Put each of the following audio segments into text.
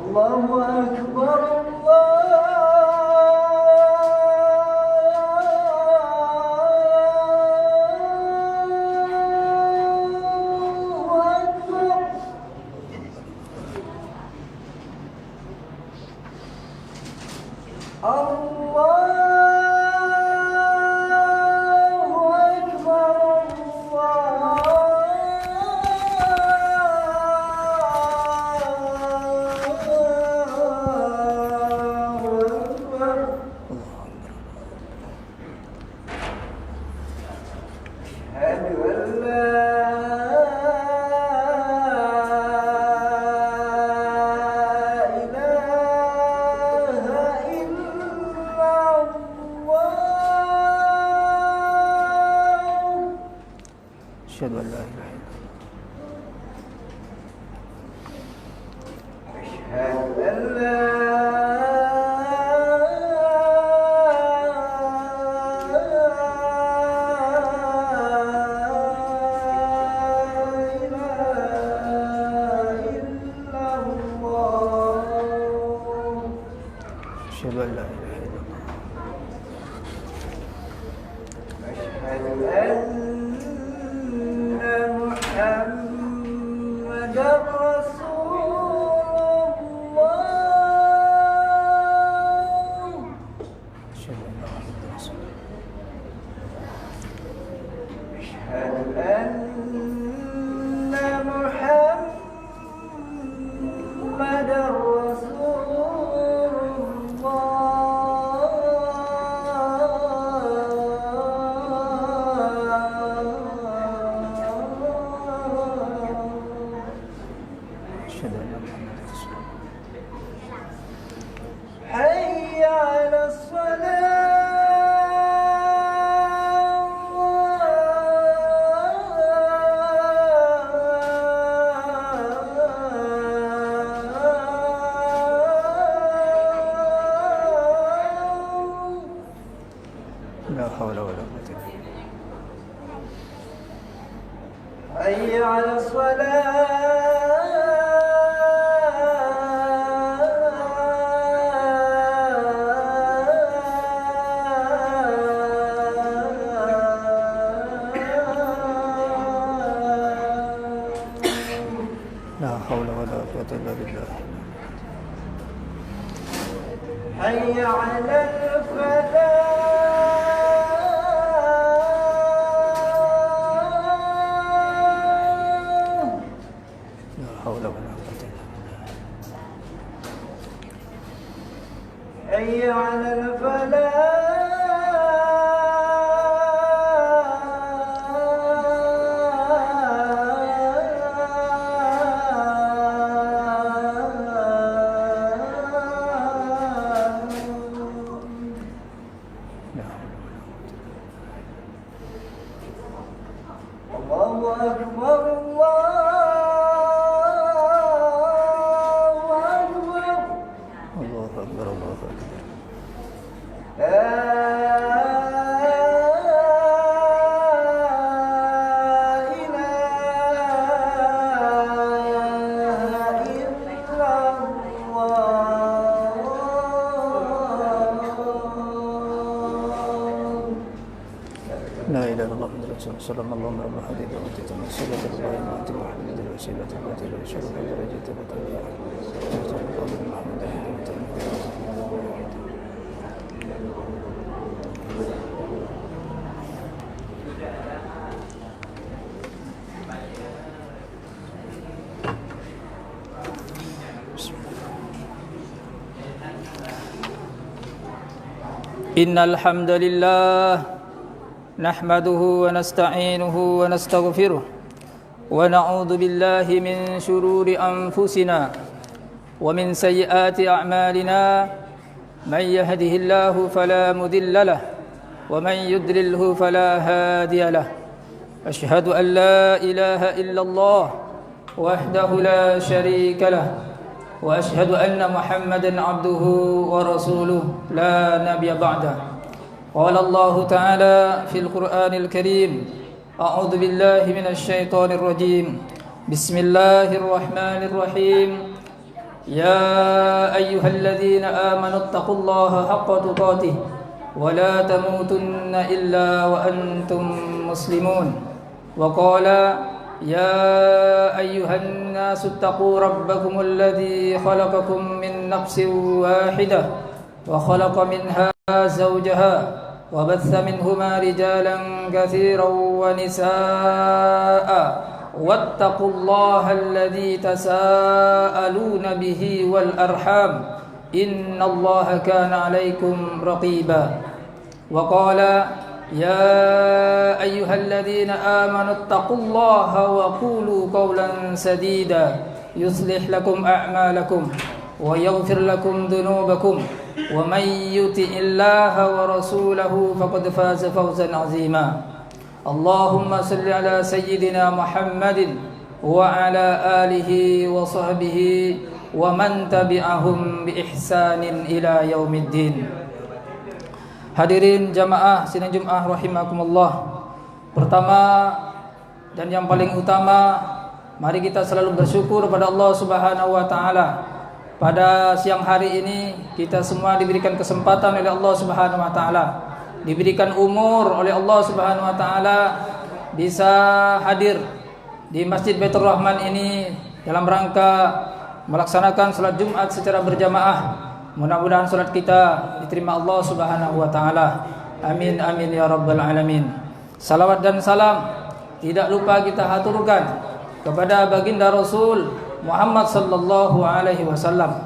Allahu Akbar, أشهد أن لا إله إلا أشهد أن لا إله إلا الله أشهد أن محمدا رسول الله أشهد أن محمدا رسول الله أشهد أن محمدا رسول أشهد أن محمدا رسول الله حي على الصلاة لا حول ولا قوة إلا بالله حي على لا حول ولا قوة إلا بالله حي على الفلاح لا حول ولا قوة إلا بالله حي على الفلاح لا حول ولا قوة الله أكبر، الله أكبر. الله أكبر الله أكبر لا إله إلا الله. لا إله إلا الله محمد رسول الله صلى الله عليه وسلم حديث وأنت صلاة الله وأنت محمد الوسيلة التي لا يشرك درجة فتنبيه محمد إن الحمد لله نحمده ونستعينه ونستغفره ونعوذ بالله من شرور أنفسنا ومن سيئات أعمالنا من يهده الله فلا مضل له ومن يضلله فلا هادي له أشهد أن لا إله إلا الله وحده لا شريك له وأشهد أن محمدا عبده ورسوله لا نبي بعده قال الله تعالى في القرآن الكريم أعوذ بالله من الشيطان الرجيم بسم الله الرحمن الرحيم يا أيها الذين آمنوا اتقوا الله حق تقاته ولا تموتن إلا وأنتم مسلمون وقال يا أيها الناس اتقوا ربكم الذي خلقكم من نفس واحدة وخلق منها زوجها وبث منهما رجالا كثيرا ونساء واتقوا الله الذي تساءلون به والأرحام إن الله كان عليكم رقيبا وقال يا أيها الذين آمنوا اتقوا الله وقولوا قولا سديدا يصلح لكم أعمالكم ويغفر لكم ذنوبكم ومن يطع الله ورسوله فقد فاز فوزا عظيما اللهم صل على سيدنا محمد وعلى آله وصحبه ومن تبعهم بإحسان إلى يوم الدين. Hadirin jamaah sidang Jumat rahimakumullah. Pertama dan yang paling utama, mari kita selalu bersyukur pada Allah Subhanahu wa taala. Pada siang hari ini kita semua diberikan kesempatan oleh Allah Subhanahu wa taala, diberikan umur oleh Allah Subhanahu wa taala bisa hadir di Masjid Baitur Rahman ini dalam rangka melaksanakan salat Jumat secara berjamaah. Mudah-mudahan salat kita diterima Allah Subhanahu wa taala. Amin amin ya rabbal alamin. Salawat dan salam tidak lupa kita haturkan kepada baginda Rasul Muhammad sallallahu alaihi wasallam,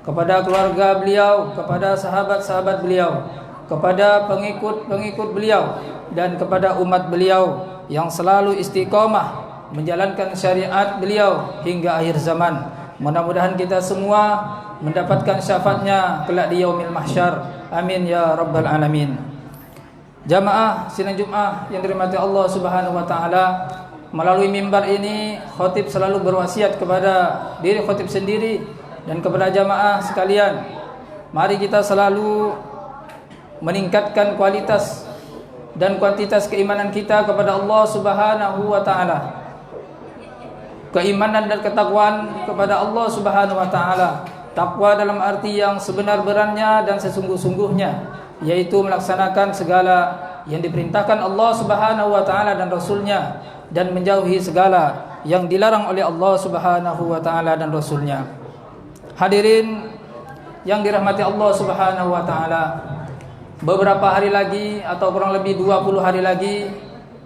kepada keluarga beliau, kepada sahabat-sahabat beliau, kepada pengikut-pengikut beliau dan kepada umat beliau yang selalu istiqomah menjalankan syariat beliau hingga akhir zaman. Mudah-mudahan kita semua mendapatkan syafaatnya kelak di yaumil mahsyar. Amin ya rabbal alamin. Jamaah sidang Jumat yang dirahmati Allah Subhanahu wa taala, melalui mimbar ini khatib selalu berwasiat kepada diri khatib sendiri dan kepada jamaah sekalian, mari kita selalu meningkatkan kualitas dan kuantitas keimanan kita kepada Allah Subhanahu wa taala. Keimanan dan ketakwaan kepada Allah Subhanahu wa taala. Takwa dalam arti yang sebenar-benarnya dan sesungguh-sungguhnya, yaitu melaksanakan segala yang diperintahkan Allah Subhanahu wa taala dan Rasulnya, dan menjauhi segala yang dilarang oleh Allah Subhanahu wa taala dan Rasulnya. Hadirin yang dirahmati Allah Subhanahu wa taala, beberapa hari lagi atau kurang lebih 20 hari lagi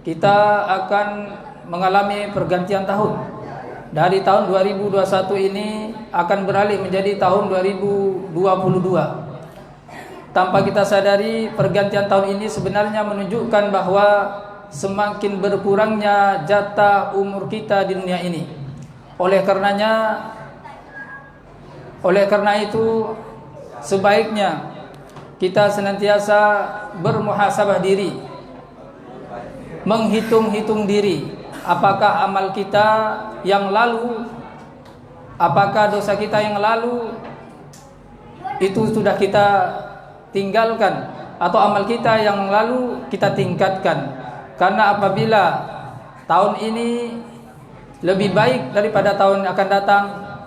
kita akan mengalami pergantian tahun. Dari tahun 2021 ini akan beralih menjadi tahun 2022. Tanpa kita sadari, pergantian tahun ini sebenarnya menunjukkan bahwa semakin berkurangnya jatah umur kita di dunia ini. Oleh karena itu sebaiknya kita senantiasa bermuhasabah diri, menghitung-hitung diri. Apakah amal kita yang lalu, apakah dosa kita yang lalu itu sudah kita tinggalkan, atau amal kita yang lalu kita tingkatkan. Karena apabila tahun ini lebih baik daripada tahun yang akan datang,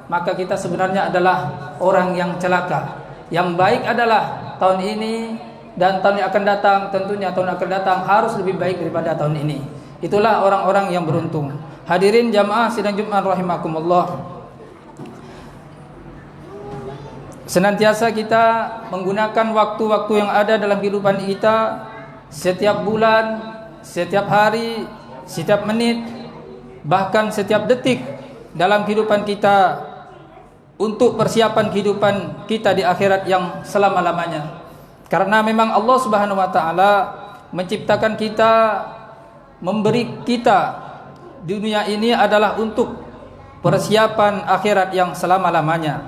maka kita sebenarnya adalah orang yang celaka. Yang baik adalah tahun ini, dan tahun yang akan datang, tentunya tahun yang akan datang harus lebih baik daripada tahun ini. Itulah orang-orang yang beruntung. Hadirin jamaah sidang Jumat rahimakumullah. Senantiasa kita menggunakan waktu-waktu yang ada dalam kehidupan kita, setiap bulan, setiap hari, setiap menit, bahkan setiap detik dalam kehidupan kita untuk persiapan kehidupan kita di akhirat yang selama-lamanya. Karena memang Allah Subhanahu wa taala menciptakan kita, memberi kita di dunia ini adalah untuk persiapan akhirat yang selama-lamanya.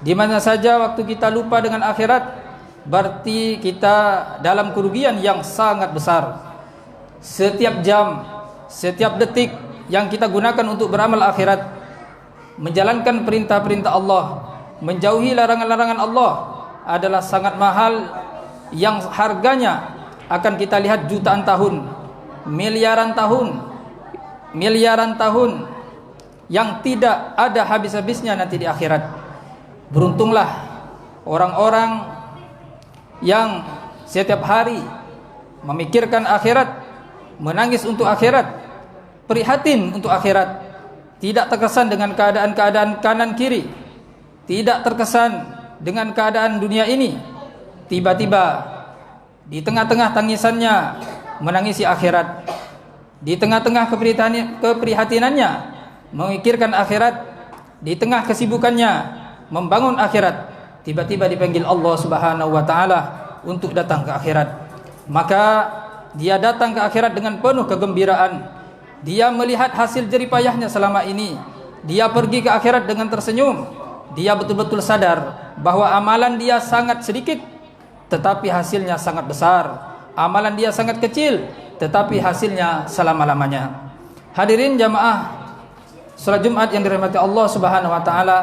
Di mana saja waktu kita lupa dengan akhirat, berarti kita dalam kerugian yang sangat besar. Setiap jam, setiap detik yang kita gunakan untuk beramal akhirat, menjalankan perintah-perintah Allah, menjauhi larangan-larangan Allah, adalah sangat mahal, yang harganya akan kita lihat jutaan tahun, miliaran tahun yang tidak ada habis-habisnya nanti di akhirat. Beruntunglah orang-orang yang setiap hari memikirkan akhirat, menangis untuk akhirat, prihatin untuk akhirat, tidak terkesan dengan keadaan-keadaan kanan kiri, tidak terkesan dengan keadaan dunia ini. Tiba-tiba di tengah-tengah tangisannya menangisi akhirat, di tengah-tengah keprihatinannya memikirkan akhirat, di tengah kesibukannya membangun akhirat, tiba-tiba dipanggil Allah Subhanahu wa taala untuk datang ke akhirat. Maka dia datang ke akhirat dengan penuh kegembiraan. Dia melihat hasil jerih payahnya selama ini. Dia pergi ke akhirat dengan tersenyum. Dia betul-betul sadar bahwa amalan dia sangat sedikit, tetapi hasilnya sangat besar. Amalan dia sangat kecil, tetapi hasilnya selama-lamanya. Hadirin jamaah salat Jumat yang dirahmati Allah Subhanahu wa taala.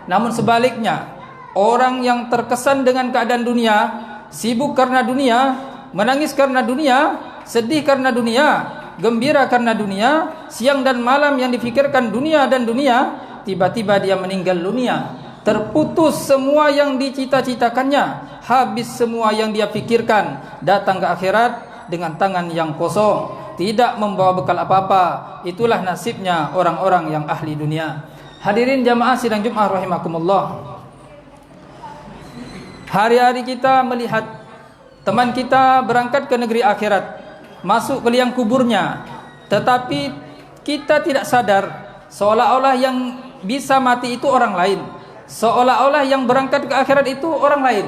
Namun sebaliknya, orang yang terkesan dengan keadaan dunia, sibuk karena dunia, menangis karena dunia, sedih karena dunia, gembira karena dunia, siang dan malam yang difikirkan dunia dan dunia, tiba-tiba dia meninggal dunia. Terputus semua yang dicita-citakannya, habis semua yang dia pikirkan, datang ke akhirat dengan tangan yang kosong, tidak membawa bekal apa-apa. Itulah nasibnya orang-orang yang ahli dunia. Hadirin jamaah sidang Jumat rahimakumullah. Hari-hari kita melihat teman kita berangkat ke negeri akhirat, masuk ke liang kuburnya, tetapi kita tidak sadar seolah-olah yang bisa mati itu orang lain, seolah-olah yang berangkat ke akhirat itu orang lain,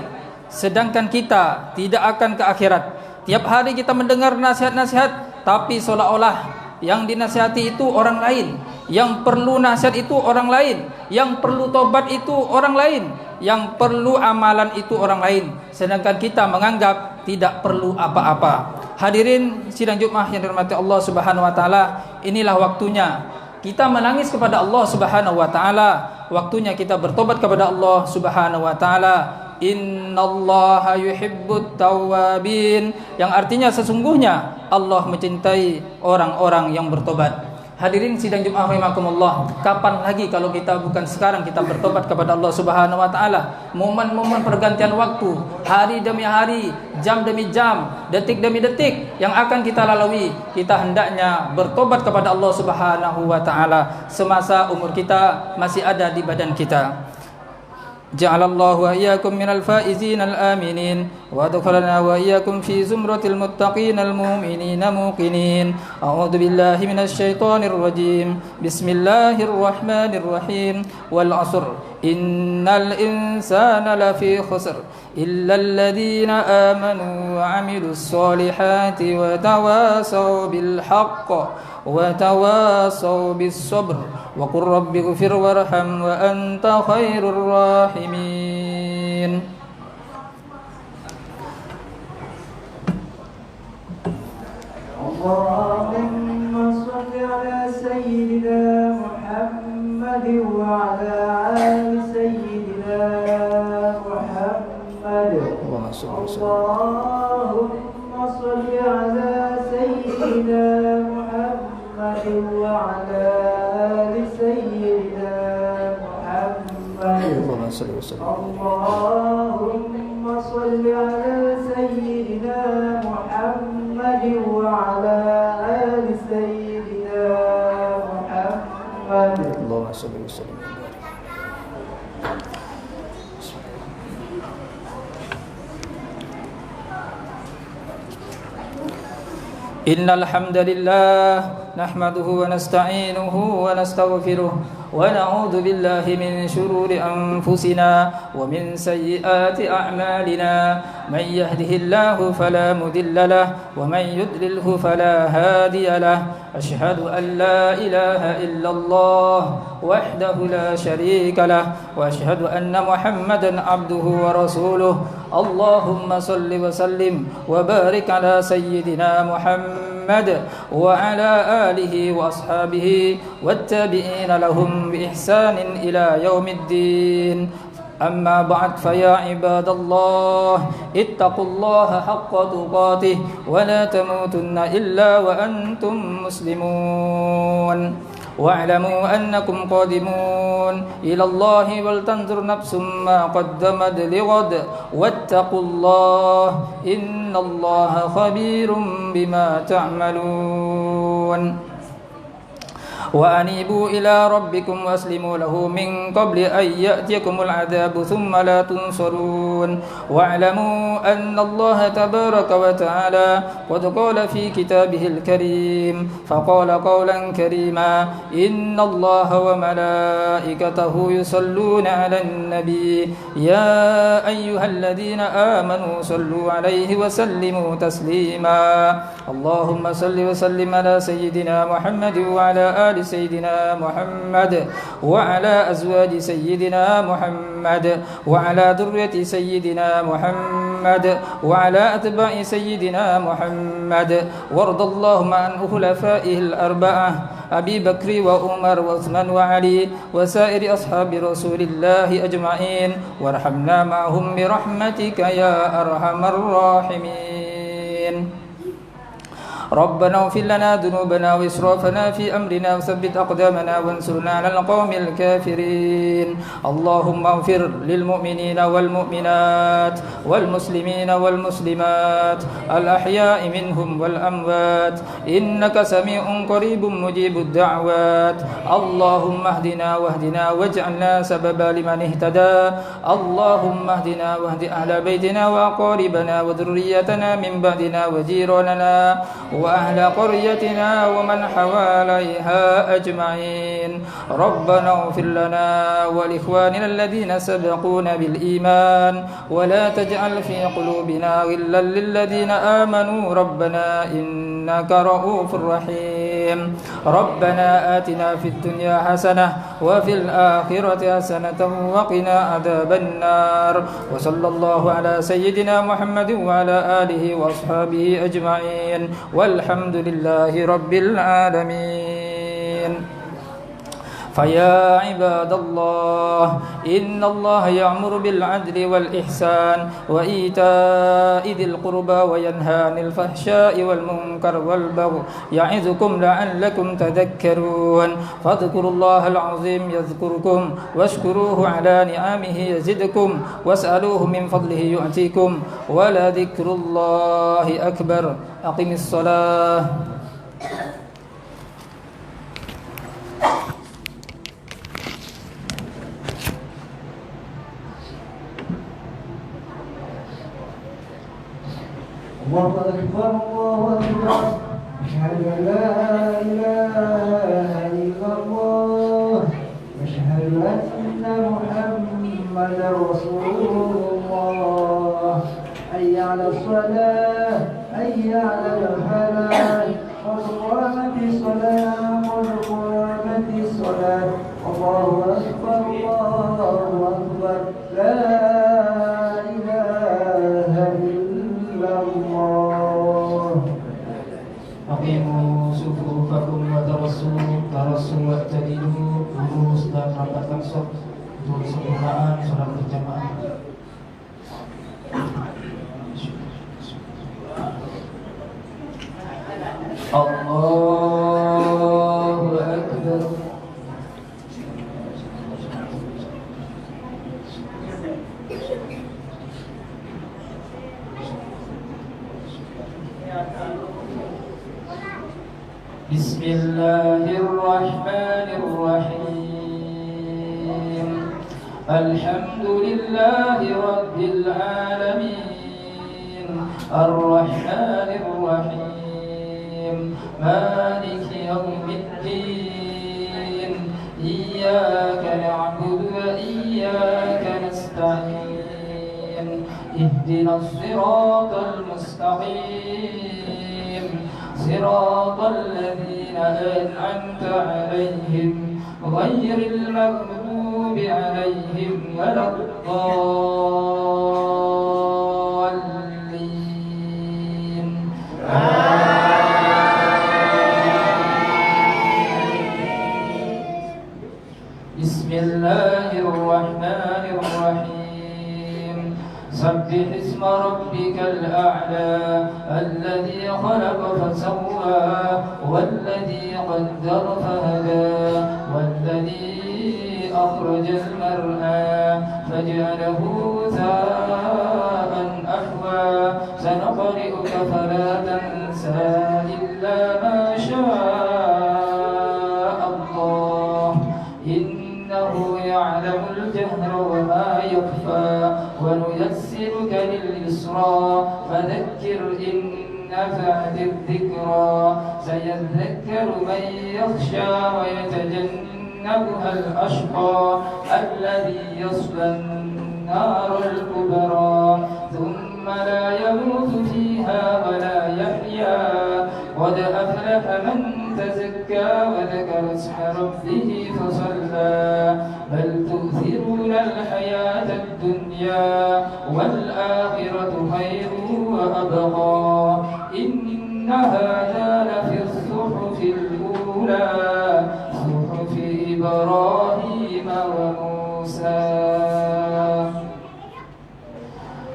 sedangkan kita tidak akan ke akhirat. Tiap hari kita mendengar nasihat-nasihat, tapi seolah-olah yang dinasihati itu orang lain, yang perlu nasihat itu orang lain, yang perlu tobat itu orang lain, yang perlu amalan itu orang lain, sedangkan kita menganggap tidak perlu apa-apa. Hadirin sidang Jumat yang dirahmati Allah Subhanahu wa taala, inilah waktunya kita menangis kepada Allah Subhanahu wa taala, waktunya kita bertobat kepada Allah Subhanahu wa taala. Innallaha yuhibbut tawwabin, yang artinya sesungguhnya Allah mencintai orang-orang yang bertobat. Hadirin sidang Jumat rahimakumullah, kapan lagi kalau kita bukan sekarang kita bertobat kepada Allah Subhanahu wa taala? Momen-momen pergantian waktu, hari demi hari, jam demi jam, detik demi detik yang akan kita lalui, kita hendaknya bertobat kepada Allah Subhanahu wa taala semasa umur kita masih ada di badan kita. Ja'alallahu wa iyyakum minal faizin al-aminin wa adkhalana wa iyyakum fi zumratil muttaqin al-mu'minin muqinin. A'udzu billahi minasy syaithanir rajim. Bismillahirrahmanirrahim. Wal 'asr innal insana lafi khusr illa alladhina amanu wa 'amilus solihati wa tawasaw bil haqq wa tawasaw bis sabr wa qur rabbighfir warham wa anta khairur rahimin. Allahumma shalli ala sayyidina Muhammad wa ala ali sayyidina Muhammad. Allahumma shalli ala sayyidina Muhammad wa ala ali sayyidina Muhammad. Allahumma shalli ala sayyidina Muhammad wa ala ali sayyidina Muhammad. Allahumma shalli wa sallim. Innal hamdalillah nahmaduhu wa nasta'inuhu wa nastaghfiruh wa na'udzu billahi min shururi anfusina wa min sayyiati a'malina. Man yahdihillahu fala mudilla lahu wa man yudlilhu fala hadiya lahu. Ashhadu an la ilaha illallah wahdahu la syarika lahu wa ashhadu anna Muhammadan abduhu wa rasuluh. Allahumma salli wa sallim wa barik ala sayyidina Muhammad wa ala alihi wa ashabihi wattabi'ina lahum bi ihsanin ila yaumiddin. Amma ba'd, fa ya ibadallah ittaqullaha haqqa tuqatih wa la tamutunna illa wa antum muslimun. واعلموا أنكم قادمون إلى الله ولتنظر نفس ما قدمت لغد واتقوا الله إن الله خبير بما تعملون وأنيبوا إلى ربكم وأسلموا له من قبل أن يأتيكم العذاب ثم لا تنصرون واعلموا أن الله تبارك وتعالى قد قال في كتابه الكريم فقال قولا كريما إن الله وملائكته يصلون على النبي يا أيها الذين آمنوا صلوا عليه وسلموا تسليما اللهم صل وسلم على سيدنا محمد وعلى آل سيدنا محمد وعلى أزواج سيدنا محمد وعلى ذرية سيدنا محمد وعلى أتباع سيدنا محمد وارض اللهم عن خلفائه الأربعة أبي بكر وعمر وعثمان وعلي وسائر أصحاب رسول الله أجمعين وارحمنا معهم برحمتك يا أرحم الراحمين ربنا اغفر لنا ذنوبنا وإسرافنا في أمرنا وثبت أقدامنا وانصرنا على القوم الكافرين اللهم اغفر للمؤمنين والمؤمنات والمسلمين والمسلمات الأحياء منهم والأموات إنك سميع قريب مجيب الدعوات اللهم اهدنا واهدنا واجعلنا سببا لمن اهتدى اللهم اهدنا واهد أهل بيتنا وأقاربنا وذريتنا من بعدنا وجيراننا وأهل قريتنا ومن حواليها أجمعين ربنا اغفر لنا ولإخواننا الذين سبقونا بالإيمان ولا تجعل في قلوبنا غلا للذين آمنوا ربنا إنك رؤوف رحيم ربنا آتنا في الدنيا حسنة وفي الآخرة حسنة وقنا عذاب النار وصلى الله على سيدنا محمد وعلى آله وأصحابه أجمعين والحمد لله رب العالمين فيا عباد الله إن الله يأمر بالعدل والإحسان وإيتاء ذي القربى وينهى عن الفحشاء والمنكر والبغي يعظكم لعلكم تذكرون فاذكروا الله العظيم يذكركم واشكروه على نعمه يزدكم واسألوه من فضله يؤتيكم ولذكر الله أكبر أقم الصلاة الله أكبر الله أكبر أشهد أن لا إله إلا الله أشهد أن محمدا رسول الله حي على الصلاة حي على الفلاح قد قامت الصلاة قد قامت الصلاة الله أكبر الله أكبر لا إله إلا الله أقيموا صفوفكم وترصوا واعتدلوا lurus dan rapatkan shaf untuk sempurnaan salat berjamaah. Allahu Akbar. Bismillahirrahmanirrahim. Alhamdulillahi rabbil alamin. Ar-Rahmanir Rahim. Maliki yaumiddin. Iyyaka na'budu wa iyyaka nasta'in. Ihdinas siratal mustaqim. صراط الذين أنعمت عليهم غير المغضوب عليهم ولا الضالين بسم الله الرحمن الرحيم سبح اسم ربك الأعلى الذي خلق فسوى والذي قدر فهدى والذي أخرج المرعى فجعله غثاء أحوى سنقرئك فلا تنسى إلا ما شاء الله إنه يعلم الجهر وما يخفى ونيسرك لليسرى فذكر إن نفعت الذكرى سيذكر من يخشى ويتجنبها الأشقى الذي يصلى النار الكبرى ثم لا يموت فيها ولا يحيا قد أفلح من تزكى وذكر اسم ربه فصلى بل تؤثرون الحياة الدنيا والآخرة خير وأبقى إن هذا لفي الصحف الأولى صحف إبراهيم وموسى.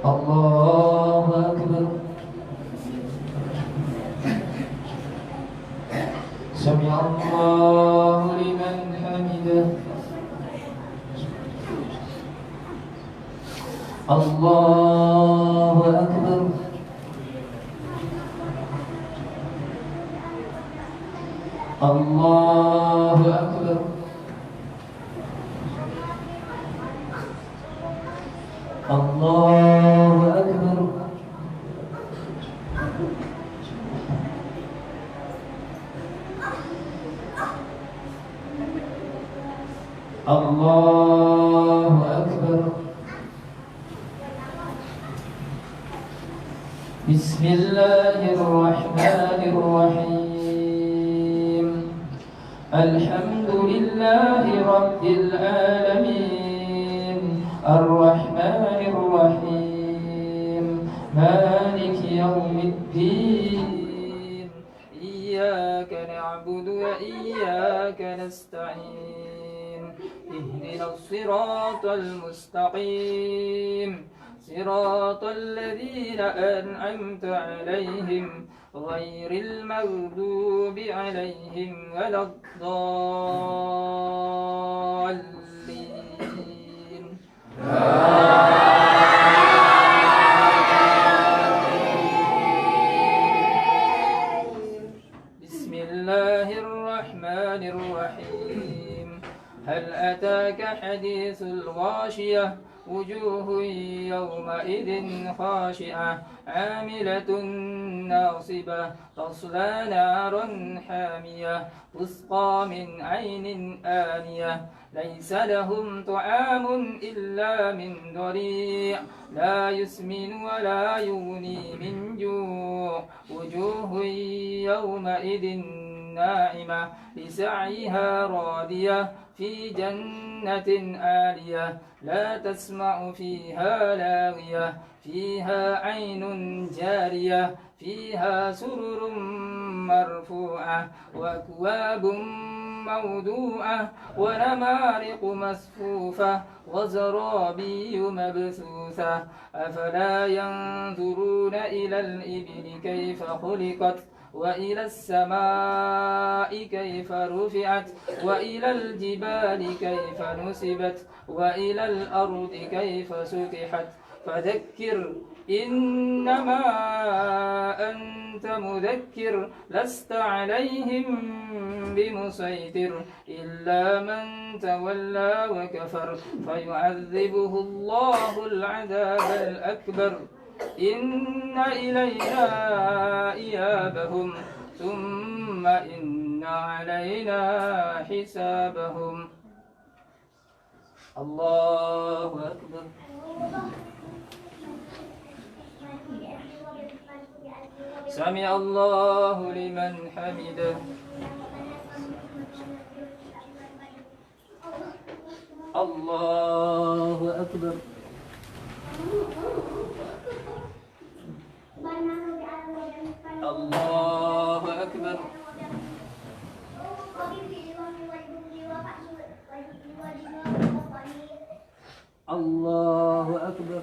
الله أكبر. سمع الله لمن حمده. الله أكبر. الله أكبر. الله أكبر. الله أكبر. بسم الله الرحمن الرحيم الحمد لله رب العالمين الرحمن الرحيم مالك يوم الدين إياك نعبد وإياك نستعين اهدنا الصراط المستقيم صراط الذين أنعمت عليهم غير المغضوب عليهم ولا الضالين. بسم الله الرحمن الرحيم هل أتاك حديث الغاشية وجوه يومئذ خاشعة عاملة ناصبة تصلى نارا حامية تسقى من عين آنية ليس لهم طعام إلا من ضريع لا يسمن ولا يغني من جوع وجوه يومئذ ناعمة لسعيها راضية في جنة عالية لا تسمع فيها لاغية فيها عين جارية فيها سرر مرفوعة وأكواب موضوعة ونمارق مصفوفة وزرابي مبثوثة أفلا ينظرون إلى الإبل كيف خلقت وإلى السماء كيف رفعت وإلى الجبال كيف نصبت وإلى الأرض كيف سطحت فذكر إنما أنت مذكر لست عليهم بمسيطر إلا من تولى وكفر فيعذبه الله العذاب الأكبر إن إلينا إيابهم ثم إن علينا حسابهم. الله أكبر. سمع الله لمن حمده. الله أكبر. الله أكبر. الله أكبر.